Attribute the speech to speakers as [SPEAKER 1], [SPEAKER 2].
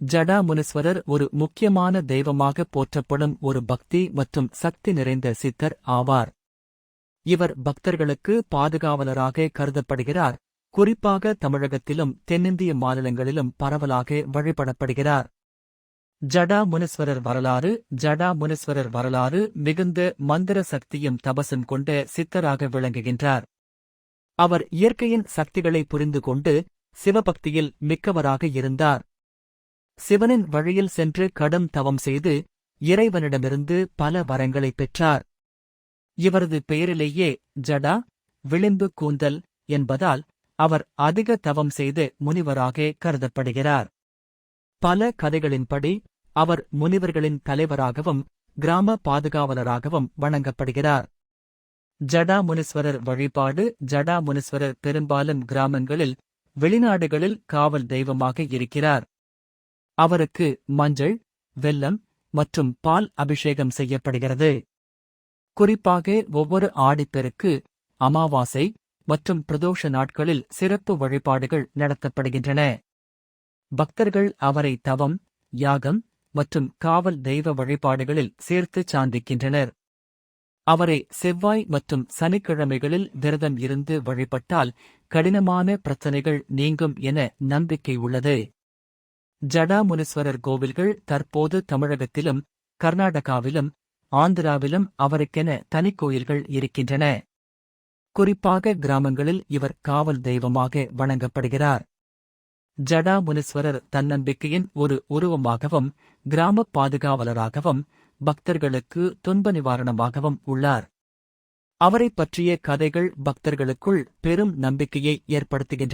[SPEAKER 1] ஜடா முனீஸ்வரர் ஒரு முக்கியமான தெய்வமாக போற்றப்படும் ஒரு பக்தி மற்றும் சக்தி நிறைந்த சித்தர் ஆவார். இவர் பக்தர்களுக்கு பாதுகாவலராக கருதப்படுகிறார். குறிப்பாக தமிழகத்திலும் தென்னிந்திய மாநிலங்களிலும் பரவலாக வழிபடப்படுகிறார். ஜடா முனீஸ்வரர் வரலாறு. ஜடா முனீஸ்வரர் வரலாறு மிகுந்த மந்திர சக்தியும் தபசும் கொண்ட சித்தராக விளங்குகின்றார். அவர் இயற்கையின் சக்திகளை புரிந்து கொண்டு சிவபக்தியில் மிக்கவராக இருந்தார். சிவனின் வழியில் சென்று கடும் தவம் செய்து இறைவனிடமிருந்து பல வரங்களைப் பெற்றார். இவரது பெயரிலேயே ஜடா, விளிம்பு கூந்தல் என்பதால் அவர் அதிக தவம் செய்து முனிவராக கருதப்படுகிறார். பல கதைகளின்படி அவர் முனிவர்களின் தலைவராகவும் கிராம பாதுகாவலராகவும் வணங்கப்படுகிறார். ஜடா முனீஸ்வரர் வழிபாடு. ஜடா முனீஸ்வரர் பெரும்பாலும் கிராமங்களில், வெளிநாடுகளில் காவல் தெய்வமாக இருக்கிறார். அவருக்கு மஞ்சள், வெல்லம் மற்றும் பால் அபிஷேகம் செய்யப்படுகிறது. குறிப்பாக ஒவ்வொரு ஆடிப்பெருக்கு, அமாவாசை மற்றும் பிரதோஷ நாட்களில் சிறப்பு வழிபாடுகள் நடத்தப்படுகின்றன. பக்தர்கள் அவரை தவம், யாகம் மற்றும் காவல் தெய்வ வழிபாடுகளில் சேர்த்துச் சார்ந்திக்கின்றனர். அவரை செவ்வாய் மற்றும் சனிக்கிழமைகளில் விரதம் இருந்து வழிபட்டால் கடினமான பிரச்சனைகள் நீங்கும் என நம்பிக்கை உள்ளது. ஜடா முனீஸ்வரர் கோவில்கள் தற்போது தமிழகத்திலும், கர்நாடகாவிலும், ஆந்திராவிலும் அவருக்கென தனிக்கோயில்கள் இருக்கின்றன. குறிப்பாக கிராமங்களில் இவர் காவல் தெய்வமாக வணங்கப்படுகிறார். ஜடா முனீஸ்வரர் தன்னம்பிக்கையின் ஒரு உருவமாகவும், கிராமப் பாதுகாவலராகவும், பக்தர்களுக்கு துன்ப நிவாரணமாகவும் உள்ளார். அவரைப் பற்றிய கதைகள் பக்தர்களுக்குள் பெரும் நம்பிக்கையை ஏற்படுத்துகின்றன.